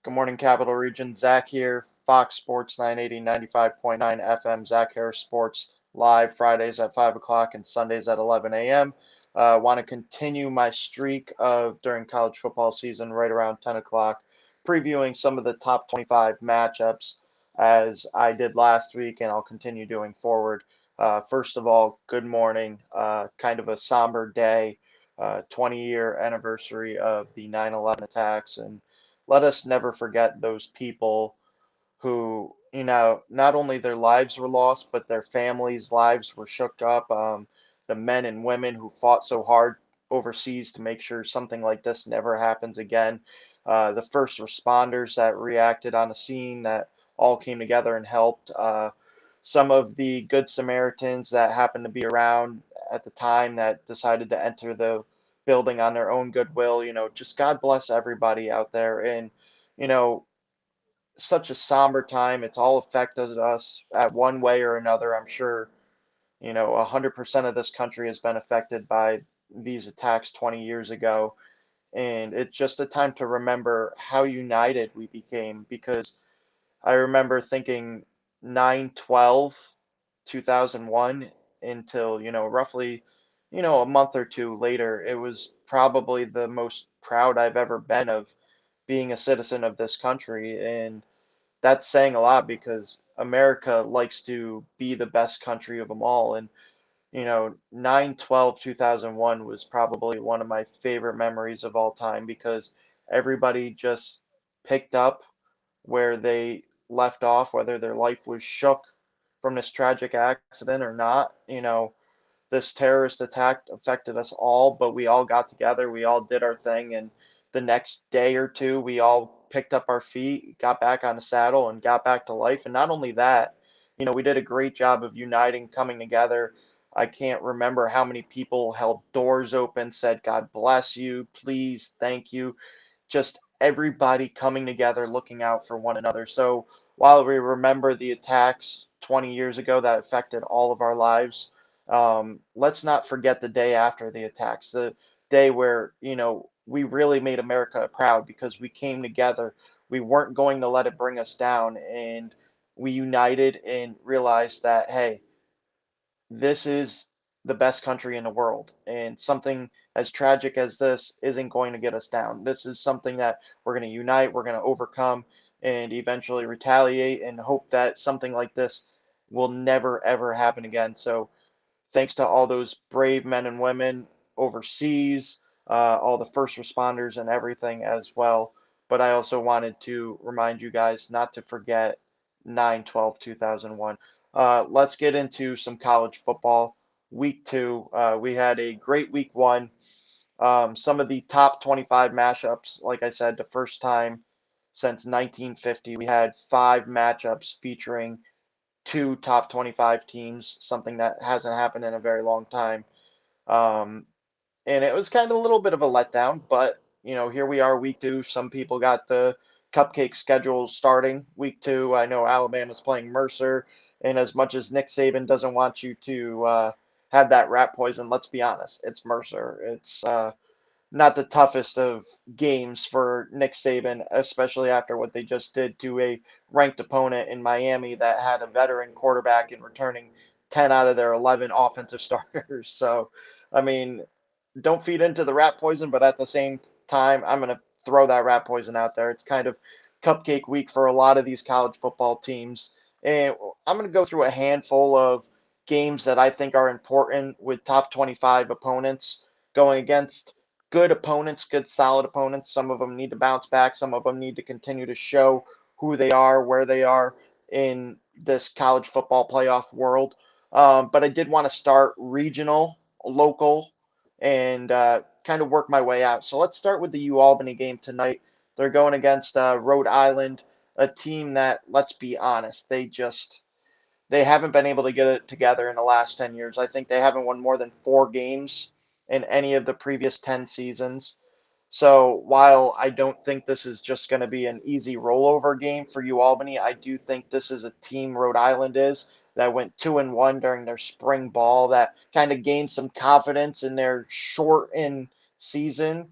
Good morning, Capital Region. Zach here, Fox Sports 980, 95.9 FM, Zach Harris Sports live Fridays at 5 o'clock and Sundays at 11 a.m. Want to continue my streak of during college football season right around 10 o'clock, previewing some of the top 25 matchups as I did last week, and I'll continue doing forward. First of all, good morning. Kind of a somber day, 20-year anniversary of the 9/11 attacks, and let us never forget those people who, not only their lives were lost, but their families' lives were shook up. The men and women who fought so hard overseas to make sure something like this never happens again. The first responders that reacted on the scene that all came together and helped. Some of the good Samaritans that happened to be around at the time that decided to enter the building on their own goodwill. Just God bless everybody out there. And, you know, such a somber time. It's all affected us at one way or another. I'm sure, 100% of this country has been affected by these attacks 20 years ago. And it's just a time to remember how united we became because I remember thinking 9/12, 2001 until, roughly, a month or two later, it was probably the most proud I've ever been of being a citizen of this country. And that's saying a lot because America likes to be the best country of them all. And, 9/12/2001 was probably one of my favorite memories of all time because everybody just picked up where they left off, whether their life was shook from this tragic accident or not. This terrorist attack affected us all, but we all got together, we all did our thing, and the next day or two, we all picked up our feet, got back on the saddle, and got back to life. And not only that, we did a great job of uniting, coming together. I can't remember how many people held doors open, said, God bless you, please, thank you, just everybody coming together, looking out for one another. So while we remember the attacks 20 years ago that affected all of our lives, let's not forget the day after the attacks, the day where, we really made America proud because we came together. We weren't going to let it bring us down, and we united and realized that, hey, this is the best country in the world, and something as tragic as this isn't going to get us down. This is something that we're going to unite, we're going to overcome, and eventually retaliate and hope that something like this will never, ever happen again. So, thanks to all those brave men and women overseas, all the first responders and everything as well. But I also wanted to remind you guys not to forget 9/12/2001. Let's get into some college football. Week two, we had a great week one. Some of the top 25 mashups, like I said, the first time since 1950, we had five matchups featuring two top 25 teams, something that hasn't happened in a very long time. Um, and it was kind of a little bit of a letdown, but here we are, week two. Some people got the cupcake schedule starting week two. I know Alabama's playing Mercer, and as much as Nick Saban doesn't want you to have that rat poison, let's be honest, it's Mercer. It's not the toughest of games for Nick Saban, especially after what they just did to a ranked opponent in Miami that had a veteran quarterback and returning 10 out of their 11 offensive starters. So, I mean, don't feed into the rat poison, but at the same time, I'm going to throw that rat poison out there. It's kind of cupcake week for a lot of these college football teams. And I'm going to go through a handful of games that I think are important with top 25 opponents going against good opponents, good solid opponents. Some of them need to bounce back. Some of them need to continue to show who they are, where they are in this college football playoff world. But I did want to start regional, local, and kind of work my way out. So let's start with the U Albany game tonight. They're going against Rhode Island, a team that, let's be honest, they haven't been able to get it together in the last 10 years. I think they haven't won more than four games in any of the previous 10 seasons. So while I don't think this is just going to be an easy rollover game for U Albany, I do think this is a team Rhode Island is that went 2-1 during their spring ball that kind of gained some confidence in their shortened season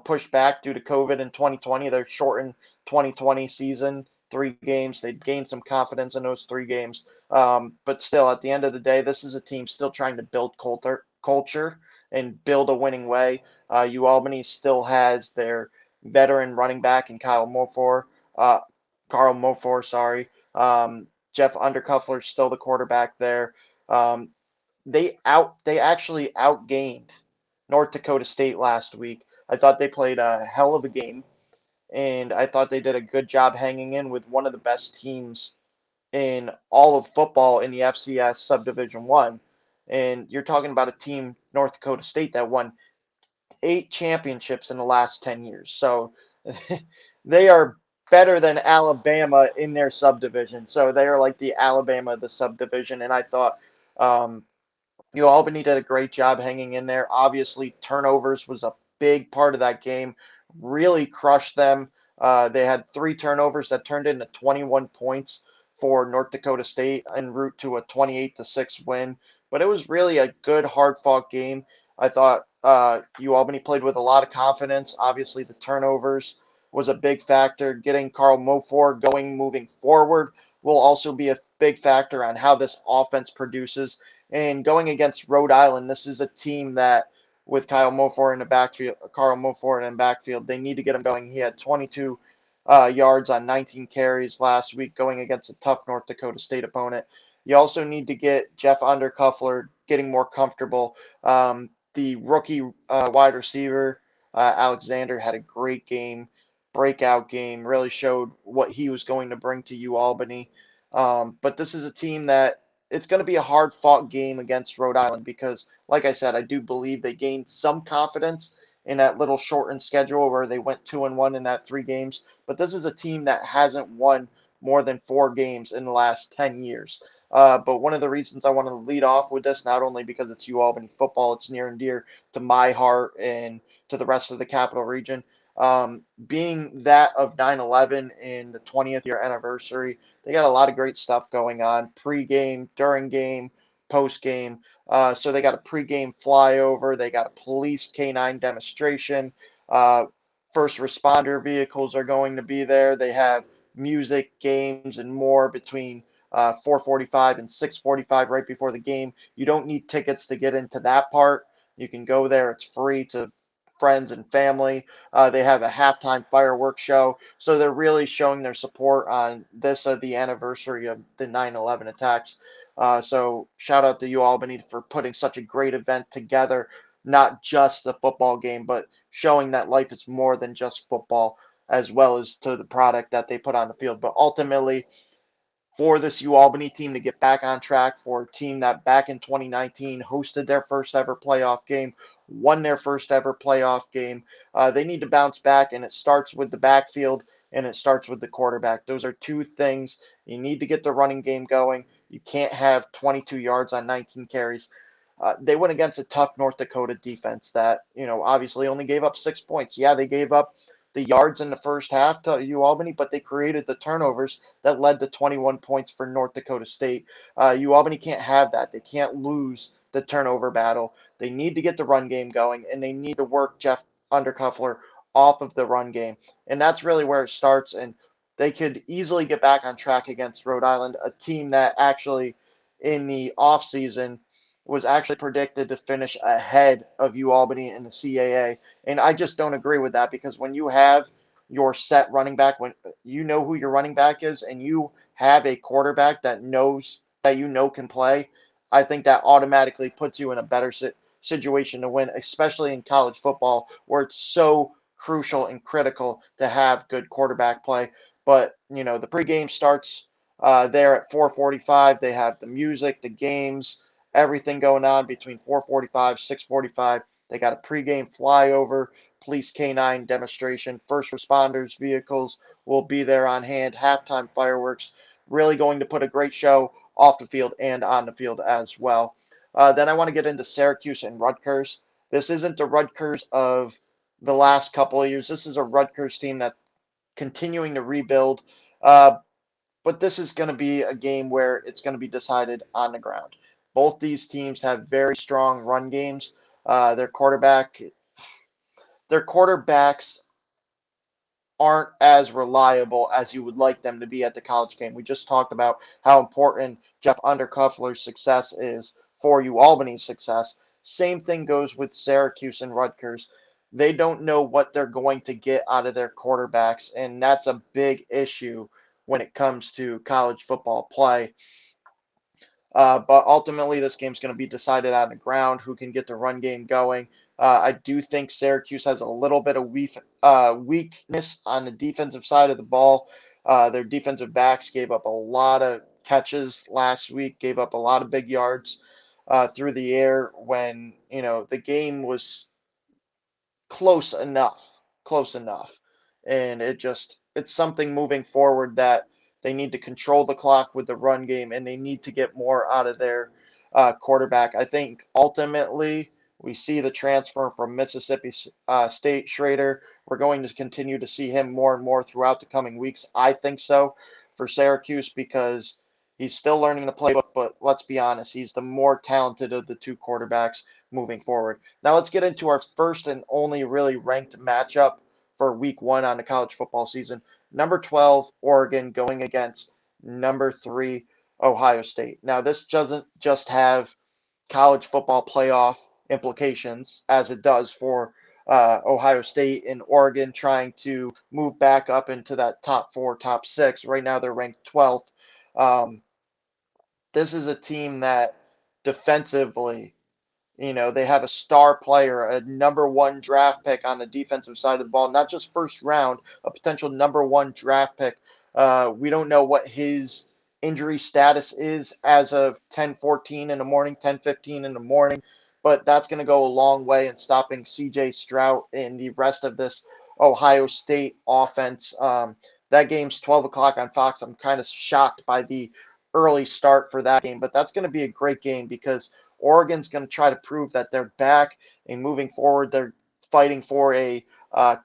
pushed back due to COVID in 2020. They're shortened 2020 season, 3 games. They gained some confidence in those 3 games. But still, at the end of the day, this is a team still trying to build culture and build a winning way. Albany still has their veteran running back in Carl Mofor, sorry. Jeff Undercuffler is still the quarterback there. Um, they actually outgained North Dakota State last week. I thought they played a hell of a game, and I thought they did a good job hanging in with one of the best teams in all of football in the FCS Subdivision 1. And you're talking about a team, North Dakota State, that won 8 championships in the last 10 years. So they are better than Alabama in their subdivision. So they are like the Alabama of the subdivision. And I thought um, Albany did a great job hanging in there. Obviously, turnovers was a big part of that game. Really crushed them. They had 3 turnovers that turned into 21 points for North Dakota State en route to a 28-6 win. But it was really a good, hard-fought game. I thought Albany played with a lot of confidence. Obviously, the turnovers was a big factor. Getting Carl Mofor going, moving forward, will also be a big factor on how this offense produces. And going against Rhode Island, this is a team that, with Carl Mofor in the backfield, they need to get him going. He had 22 yards on 19 carries last week going against a tough North Dakota State opponent. You also need to get Jeff Undercuffler getting more comfortable. The rookie wide receiver, Alexander, had a great game, breakout game, really showed what he was going to bring to UAlbany. But this is a team that it's going to be a hard fought game against Rhode Island because, like I said, I do believe they gained some confidence in that little shortened schedule where they went 2-1 in that 3 games. But this is a team that hasn't won more than 4 games in the last 10 years. But one of the reasons I want to lead off with this, not only because it's UAlbany football, it's near and dear to my heart and to the rest of the capital region. Being that of 9/11 and the 20th year anniversary, they got a lot of great stuff going on pre-game, during game, post-game. So they got a pre-game flyover. They got a police K9 demonstration. Uh, First responder vehicles are going to be there. They have music, games, and more between 4:45 and 6:45 right before the game. You don't need tickets to get into that part. You can go there. It's free to friends and family. They have a halftime fireworks show. So they're really showing their support on this, the anniversary of the 9/11 attacks. So shout out to UAlbany for putting such a great event together, not just a football game, but showing that life is more than just football, as well as to the product that they put on the field. But ultimately, for this UAlbany team to get back on track, for a team that back in 2019 hosted their first ever playoff game, won their first ever playoff game. They need to bounce back, and it starts with the backfield and it starts with the quarterback. Those are 2 things. You need to get the running game going. You can't have 22 yards on 19 carries. They went against a tough North Dakota defense that, obviously only gave up 6 points. Yeah, they gave up the yards in the first half to UAlbany, but they created the turnovers that led to 21 points for North Dakota State. UAlbany can't have that. They can't lose the turnover battle. They need to get the run game going, and they need to work Jeff Undercuffler off of the run game. And that's really where it starts. And they could easily get back on track against Rhode Island, a team that actually in the offseason was actually predicted to finish ahead of UAlbany in the CAA. And I just don't agree with that because when you have your set running back, when you know who your running back is, and you have a quarterback that knows that can play, I think that automatically puts you in a better situation to win, especially in college football where it's so crucial and critical to have good quarterback play. But the pregame starts there at 4:45. They have the music, the games, everything going on between 4:45, 6:45. They got a pregame flyover, police K9 demonstration, first responders vehicles will be there on hand, halftime fireworks, really going to put a great show off the field and on the field as well. Then I want to get into Syracuse and Rutgers. This isn't the Rutgers of the last couple of years. This is a Rutgers team that's continuing to rebuild. Uh, but this is going to be a game where it's going to be decided on the ground. Both these teams have very strong run games. Their quarterback, their quarterbacks aren't as reliable as you would like them to be at the college game. We just talked about how important Jeff Undercuffler's success is for Albany's success. Same thing goes with Syracuse and Rutgers. They don't know what they're going to get out of their quarterbacks, and that's a big issue when it comes to college football play. But ultimately, this game's going to be decided on the ground, who can get the run game going. I do think Syracuse has a little bit of weakness on the defensive side of the ball. Their defensive backs gave up a lot of catches last week, gave up a lot of big yards through the air when, the game was close enough, close enough. And it's something moving forward that they need to control the clock with the run game and they need to get more out of their quarterback. I think ultimately we see the transfer from Mississippi State, Schrader. We're going to continue to see him more and more throughout the coming weeks. I think so for Syracuse because he's still learning the playbook, but let's be honest, he's the more talented of the two quarterbacks moving forward. Now let's get into our first and only really ranked matchup for week 1 on the college football season. Number 12, Oregon going against number 3, Ohio State. Now this doesn't just have college football playoff implications as it does for Ohio State and Oregon trying to move back up into that top 4, top 6. Right now they're ranked 12th. This is a team that defensively, they have a star player, a number 1 draft pick on the defensive side of the ball, not just first round, a potential number 1 draft pick. We don't know what his injury status is as of 10:14 in the morning, 10:15 in the morning, but that's going to go a long way in stopping CJ Stroud and the rest of this Ohio State offense. That game's 12 o'clock on Fox. I'm kind of shocked by the early start for that game, but that's going to be a great game because Oregon's going to try to prove that they're back and moving forward. They're fighting for a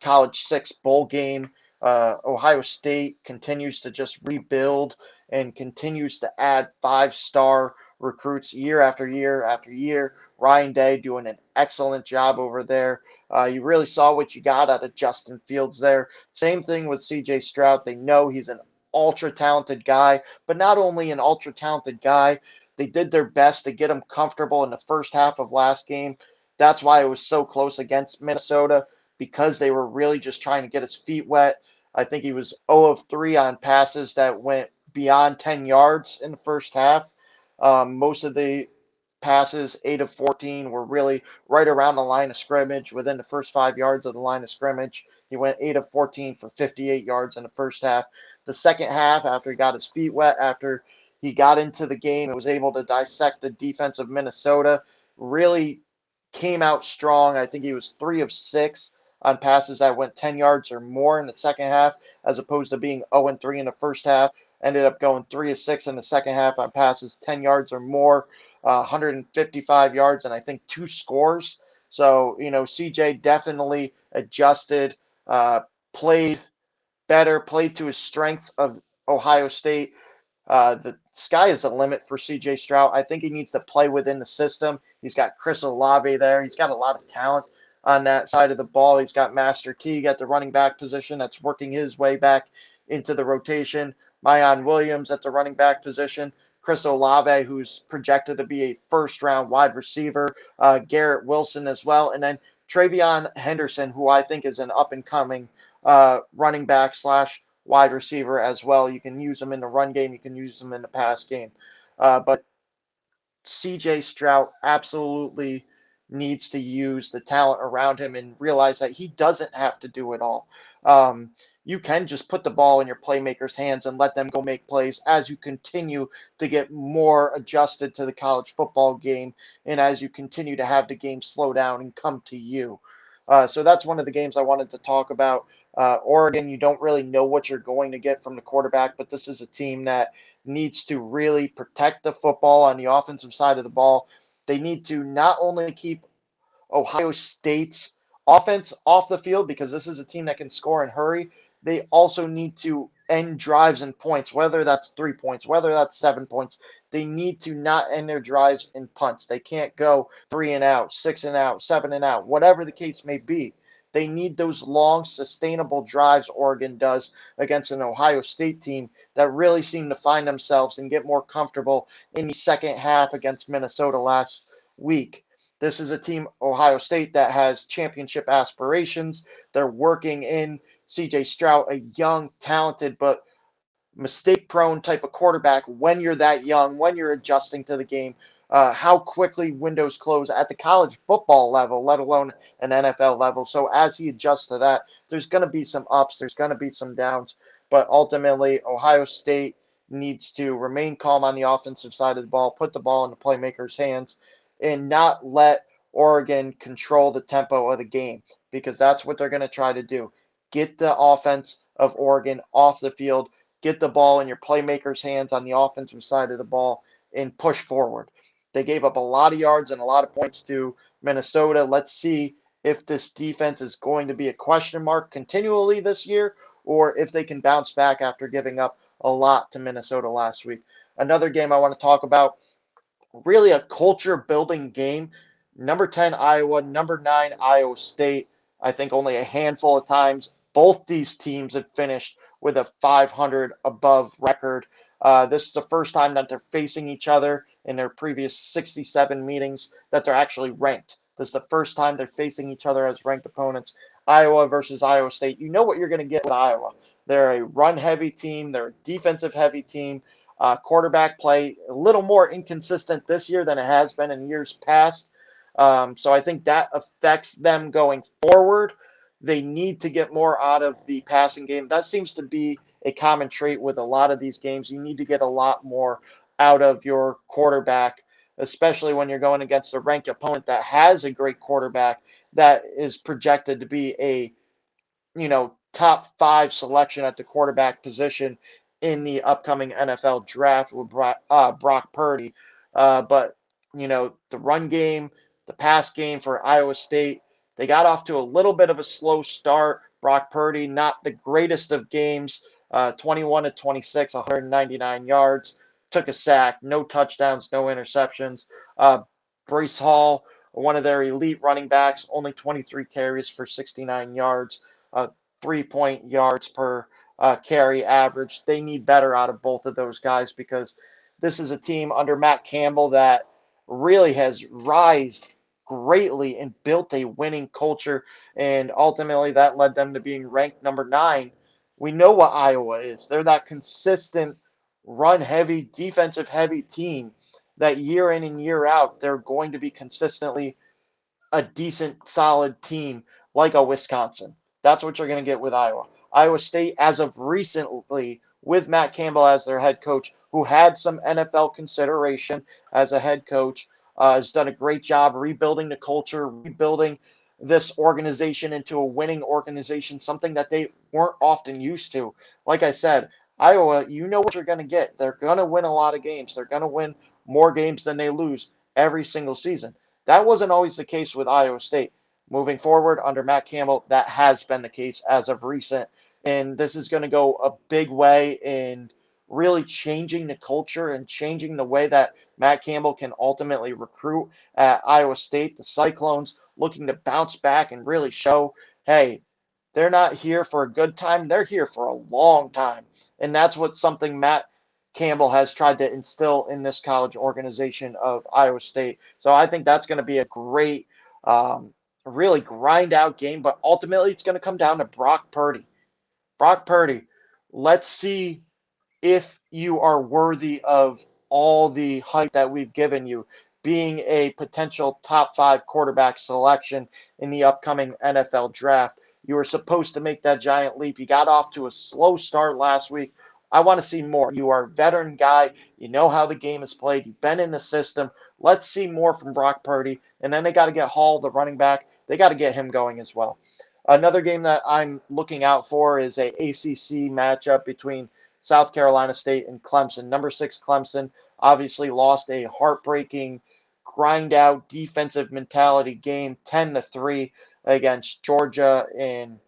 College 6 bowl game. Ohio State continues to just rebuild and continues to add 5-star recruits year after year after year. Ryan Day doing an excellent job over there. You really saw what you got out of Justin Fields there. Same thing with CJ Stroud. They know he's an ultra talented guy, but not only an ultra talented guy, they did their best to get him comfortable in the first half of last game. That's why it was so close against Minnesota because they were really just trying to get his feet wet. I think he was 0 of 3 on passes that went beyond 10 yards in the first half. Most of the passes, 8 of 14, were really right around the line of scrimmage, within the first 5 yards of the line of scrimmage. He went 8 of 14 for 58 yards in the first half. The second half, after he got his feet wet, after he got into the game and was able to dissect the defense of Minnesota, really came out strong. I think he was 3 of 6 on passes that went 10 yards or more in the second half, as opposed to being 0 and 3 in the first half. Ended up going 3 of 6 in the second half on passes 10 yards or more, 155 yards, and I think 2 scores. So, CJ definitely adjusted, played better, played to his strengths of Ohio State. The sky is the limit for CJ Stroud. I think he needs to play within the system. He's got Chris Olave there. He's got a lot of talent on that side of the ball. He's got Master Teague at the running back position that's working his way back into the rotation. Mayan Williams at the running back position. Chris Olave, who's projected to be a first-round wide receiver. Garrett Wilson as well. And then Travion Henderson, who I think is an up-and-coming running back slash wide receiver as well. You can use him in the run game. You can use him in the pass game. But CJ Stroud absolutely needs to use the talent around him and realize that he doesn't have to do it all. You can just put the ball in your playmakers' hands and let them go make plays as you continue to get more adjusted to the college football game and as you continue to have the game slow down and come to you. So that's one of the games I wanted to talk about. Oregon, you don't really know what you're going to get from the quarterback, but this is a team that needs to really protect the football on the offensive side of the ball. They need to not only keep Ohio State's offense off the field because this is a team that can score and hurry. They also need to end drives and points, whether that's 3 points, whether that's 7 points. They need to not end their drives in punts. They can't go 3 and out, 6 and out, 7 and out, whatever the case may be. They need those long, sustainable drives Oregon does against an Ohio State team that really seem to find themselves and get more comfortable in the second half against Minnesota last week. This is a team, Ohio State, that has championship aspirations. They're working in CJ Stroud, a young, talented, but mistake prone type of quarterback when you're that young, when you're adjusting to the game, how quickly windows close at the college football level, let alone an NFL level. So as he adjusts to that, there's going to be some ups, there's going to be some downs, but ultimately, Ohio State needs to remain calm on the offensive side of the ball, put the ball in the playmakers' hands, and not let Oregon control the tempo of the game because that's what they're going to try to do. Get the offense of Oregon off the field, get the ball in your playmakers' hands on the offensive side of the ball, and push forward. They gave up a lot of yards and a lot of points to Minnesota. Let's see if this defense is going to be a question mark continually this year or if they can bounce back after giving up a lot to Minnesota last week. Another game I want to talk about, really a culture building game. Number 10, Iowa, number 9, Iowa State. I think only a handful of times both these teams have finished with a 500 above record. This is the first time that they're facing each other in their previous 67 meetings that they're actually ranked. This is the first time they're facing each other as ranked opponents. Iowa versus Iowa State. You know what you're going to get with Iowa. They're a run heavy team, they're a defensive heavy team. Quarterback play a little more inconsistent this year than it has been in years past. So I think that affects them going forward. They need to get more out of the passing game. That seems to be a common trait with a lot of these games. You need to get a lot more out of your quarterback, especially when you're going against a ranked opponent that has a great quarterback that is projected to be a top 5 selection at the quarterback position in the upcoming NFL draft with Brock Purdy. But, the run game, the pass game for Iowa State, they got off to a little bit of a slow start. Brock Purdy, not the greatest of games, 21 to 26, 199 yards, took a sack, no touchdowns, no interceptions. Breece Hall, one of their elite running backs, only 23 carries for 69 yards. 3 point yards per carry average. They need better out of both of those guys because this is a team under Matt Campbell that really has rised greatly and built a winning culture, and ultimately that led them to being ranked number 9. We know what Iowa is. They're that consistent, run heavy, defensive heavy team that year in and year out, they're going to be consistently a decent, solid team like a Wisconsin. That's what you're going to get with Iowa. Iowa State, as of recently, with Matt Campbell as their head coach, who had some NFL consideration as a head coach, has done a great job rebuilding the culture, rebuilding this organization into a winning organization, something that they weren't often used to. Like I said, Iowa, you know what you're going to get. They're going to win a lot of games. They're going to win more games than they lose every single season. That wasn't always the case with Iowa State. Moving forward under Matt Campbell, that has been the case as of recent. And this is going to go a big way in really changing the culture and changing the way that Matt Campbell can ultimately recruit at Iowa State. The Cyclones looking to bounce back and really show, hey, they're not here for a good time. They're here for a long time. And that's what something Matt Campbell has tried to instill in this college organization of Iowa State. So I think that's going to be a great, really grind out game. But ultimately, it's going to come down to Brock Purdy. Brock Purdy, let's see if you are worthy of all the hype that we've given you, being a potential top 5 quarterback selection in the upcoming NFL draft. You were supposed to make that giant leap. You got off to a slow start last week. I want to see more. You are a veteran guy. You know how the game is played. You've been in the system. Let's see more from Brock Purdy. And then they got to get Hall, the running back. They got to get him going as well. Another game that I'm looking out for is a ACC matchup between South Carolina State and Clemson. Number 6 Clemson obviously lost a heartbreaking, grind out defensive mentality game 10-3 against Georgia, and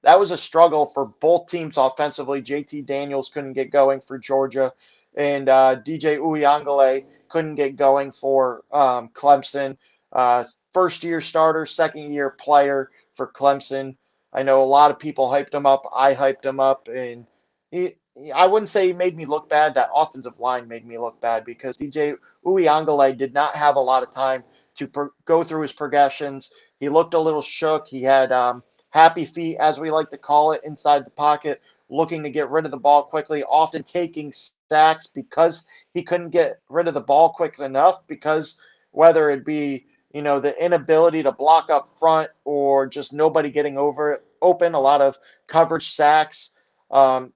that was a struggle for both teams offensively. JT Daniels couldn't get going for Georgia, and DJ Uyangale couldn't get going for Clemson. First year starter, second year player for Clemson. I know a lot of people hyped him up. I hyped him up, and he, I wouldn't say he made me look bad. That offensive line made me look bad because DJ Uyangale did not have a lot of time to go through his progressions. He looked a little shook. He had happy feet, as we like to call it, inside the pocket, looking to get rid of the ball quickly, often taking sacks because he couldn't get rid of the ball quick enough, because whether it be the inability to block up front or just nobody getting over open, a lot of coverage sacks.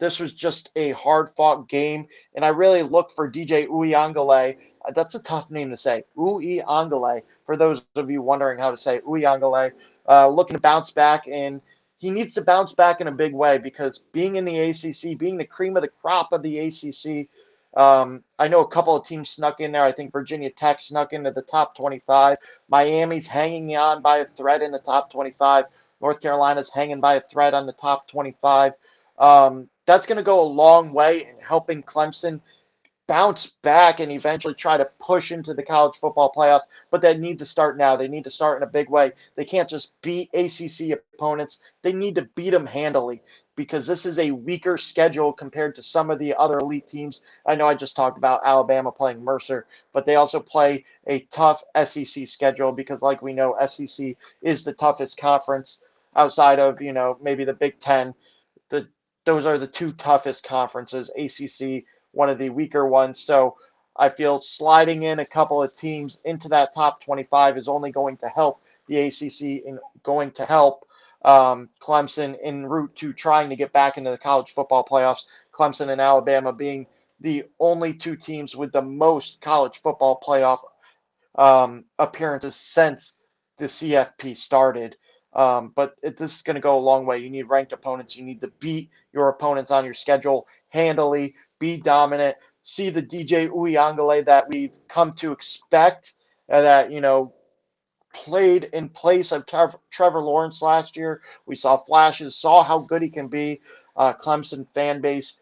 This was just a hard fought game, and I really look for DJ Uyangale. That's a tough name to say, Uyangale. For those of you wondering how to say Uyangale, looking to bounce back, and he needs to bounce back in a big way because being in the ACC, being the cream of the crop of the ACC, I know a couple of teams snuck in there. I think Virginia Tech snuck into the top 25. Miami's hanging on by a thread in the top 25. North Carolina's hanging by a thread on the top 25. That's going to go a long way in helping Clemson bounce back and eventually try to push into the college football playoffs, but they need to start now. They need to start in a big way. They can't just beat ACC opponents. They need to beat them handily because this is a weaker schedule compared to some of the other elite teams. I know I just talked about Alabama playing Mercer, but they also play a tough SEC schedule because, like we know, SEC is the toughest conference outside of, maybe the Big Ten. The Those are the two toughest conferences. ACC, one of the weaker ones. So I feel sliding in a couple of teams into that top 25 is only going to help the ACC and going to help Clemson en route to trying to get back into the college football playoffs. Clemson and Alabama being the only two teams with the most college football playoff appearances since the CFP started. This is going to go a long way. You need ranked opponents. You need to beat your opponents on your schedule handily, be dominant, see the DJ Uyangale that we've come to expect, that, played in place of Trevor Lawrence last year. We saw flashes, saw how good he can be. Clemson fan base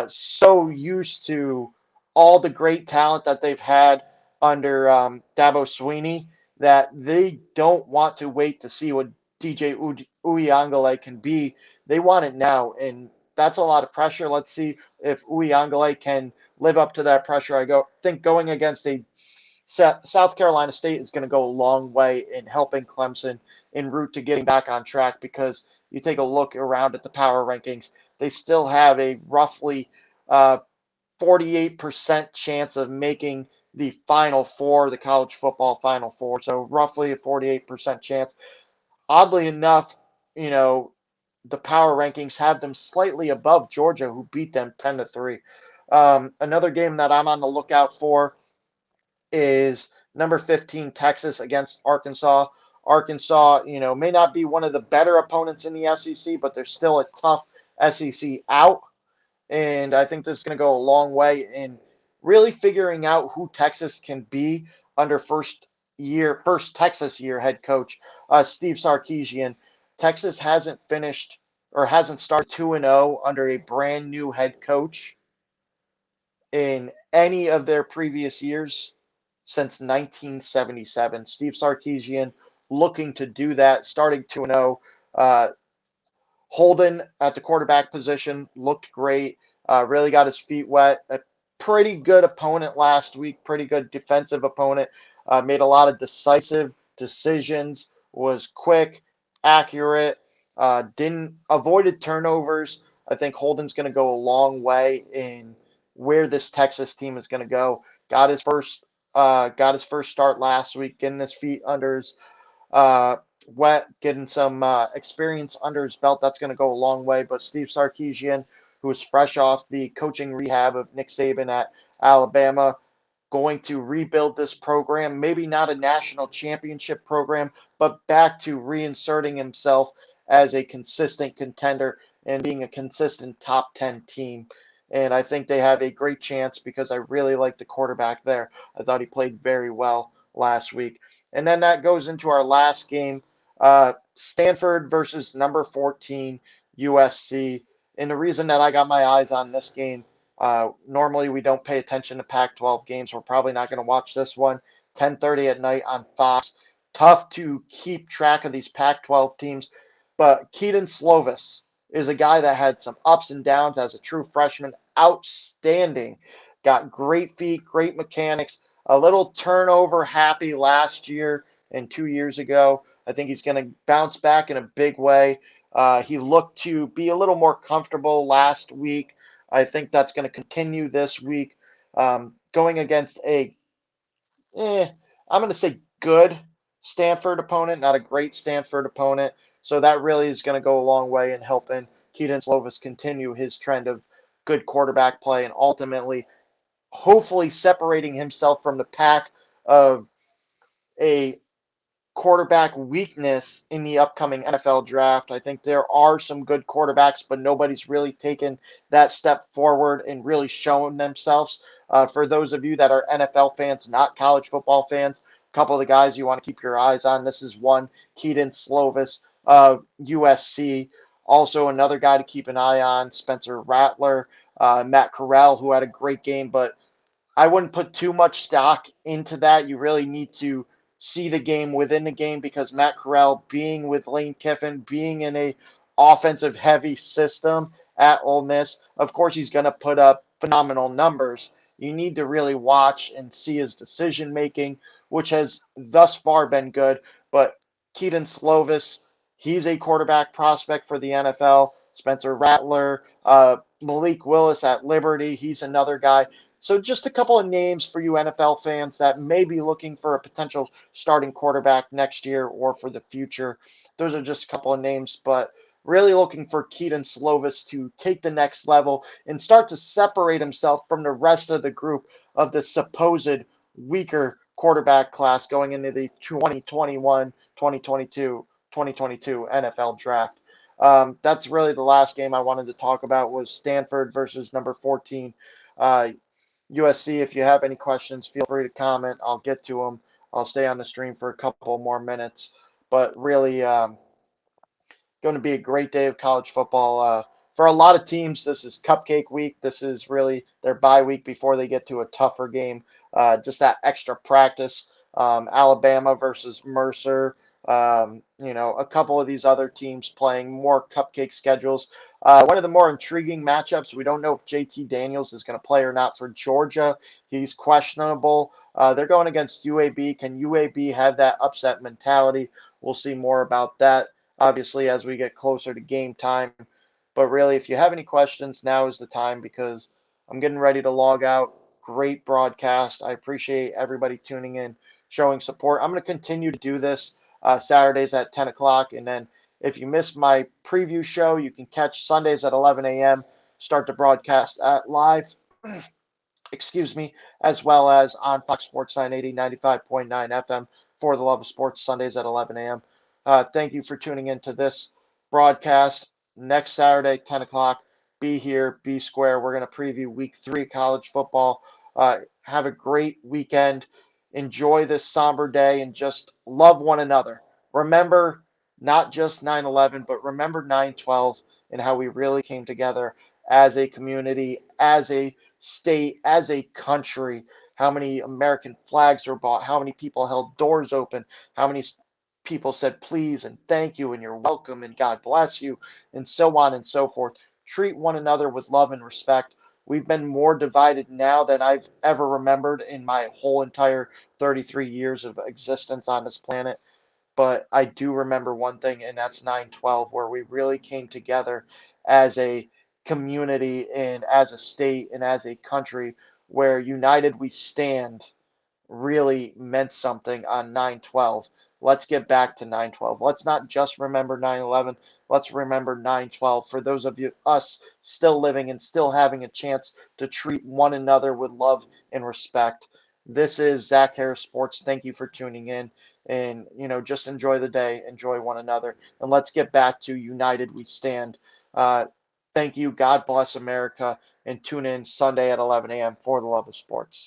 so used to all the great talent that they've had under Dabo Swinney that they don't want to wait to see what DJ Uyangale can be. They want it now, and that's a lot of pressure. Let's see if Uyangale can live up to that pressure. Think going against a South Carolina State is going to go a long way in helping Clemson en route to getting back on track, because you take a look around at the power rankings, they still have a roughly 48% chance of making the Final Four, the college football Final Four. So roughly a 48% chance. Oddly enough, the power rankings have them slightly above Georgia, who beat them 10-3. Another game that I'm on the lookout for is number 15 Texas against Arkansas. Arkansas, may not be one of the better opponents in the SEC, but they're still a tough SEC out. And I think this is going to go a long way in really figuring out who Texas can be under first Texas year head coach Steve Sarkisian. Texas hasn't started 2-0 under a brand new head coach in any of their previous years since 1977. Steve Sarkisian looking to do that, starting 2-0. Holden at the quarterback position looked great, really got his feet wet. A pretty good opponent last week, pretty good defensive opponent. Made a lot of decisive decisions, was quick, accurate, didn't avoided turnovers. I think Holden's going to go a long way in where this Texas team is going to go. Got his first start last week, getting his feet under his getting some experience under his belt. That's going to go a long way. But Steve Sarkisian, who is fresh off the coaching rehab of Nick Saban at Alabama, going to rebuild this program. Maybe not a national championship program, but back to reinserting himself as a consistent contender and being a consistent top 10 team. And I think they have a great chance because I really like the quarterback there. I thought he played very well last week. And then that goes into our last game, Stanford versus number 14 USC. And the reason that I got my eyes on this game, normally we don't pay attention to Pac-12 games. We're probably not going to watch this one. 10:30 at night on Fox. tough to keep track of these Pac-12 teams. But Keaton Slovis is a guy that had some ups and downs as a true freshman. Outstanding. Got great feet, great mechanics, a little turnover happy last year and 2 years ago. I think he's going to bounce back in a big way. He looked to be a little more comfortable last week. I think that's going to continue this week. Going against I'm going to say good Stanford opponent, not a great Stanford opponent. So that really is going to go a long way in helping Keaton Slovis continue his trend of good quarterback play and ultimately, hopefully, separating himself from the pack of a quarterback weakness in the upcoming NFL draft. I think there are some good quarterbacks, but nobody's really taken that step forward and really shown themselves. For those of you that are NFL fans, not college football fans, a couple of the guys you want to keep your eyes on. This is one, Keaton Slovis of USC. Also, another guy to keep an eye on, Spencer Rattler, Matt Corral, who had a great game, but I wouldn't put too much stock into that. You really need to see the game within the game because Matt Corral, being with Lane Kiffin, being in a offensive heavy system at Ole Miss, of course he's going to put up phenomenal numbers. You need to really watch and see his decision making, which has thus far been good. But Keaton Slovis, he's a quarterback prospect for the NFL. Spencer Rattler, Malik Willis at Liberty, he's another guy. So just a couple of names for you NFL fans that may be looking for a potential starting quarterback next year or for the future. Those are just a couple of names, but really looking for Keaton Slovis to take the next level and start to separate himself from the rest of the group of the supposed weaker quarterback class going into the 2021, 2022, 2022 NFL draft. That's really the last game I wanted to talk about was Stanford versus number 14, USC. If you have any questions, feel free to comment. I'll get to them. I'll stay on the stream for a couple more minutes. But really, going to be a great day of college football. For a lot of teams, this is cupcake week. This is really their bye week before they get to a tougher game. Just that extra practice. Alabama versus Mercer. A couple of these other teams playing more cupcake schedules. One of the more intriguing matchups, we don't know if JT Daniels is going to play or not for Georgia. He's questionable. They're going against UAB. Can UAB have that upset mentality? We'll see more about that, obviously, as we get closer to game time. But really, if you have any questions, now is the time because I'm getting ready to log out. Great broadcast. I appreciate everybody tuning in, showing support. I'm going to continue to do this Saturdays at 10 o'clock. And then if you missed my preview show, you can catch Sundays at 11 a.m., start the broadcast at live, excuse me, as well as on Fox Sports 980, 95.9 FM for the love of sports, Sundays at 11 a.m. Thank you for tuning into this broadcast. Next Saturday, 10 o'clock, be here, be square. We're going to preview week 3 college football. Have a great weekend. Enjoy this somber day and just love one another. Remember not just 9/11, but remember 9/12 and how we really came together as a community, as a state, as a country, how many American flags were bought, how many people held doors open, how many people said please and thank you and you're welcome and God bless you, and so on and so forth. Treat one another with love and respect. We've been more divided now than I've ever remembered in my whole entire 33 years of existence on this planet. But I do remember one thing, and that's 9/12, where we really came together as a community and as a state and as a country where united we stand really meant something on 9/12. Let's get back to 9/12. Let's not just remember 9/11. Let's remember 9/12 for those of you, us still living and still having a chance to treat one another with love and respect. This is Zach Harris Sports. Thank you for tuning in. And, just enjoy the day, enjoy one another. And let's get back to United We Stand. Uh, Thank you. God bless America. And tune in Sunday at 11 a.m. for the love of sports.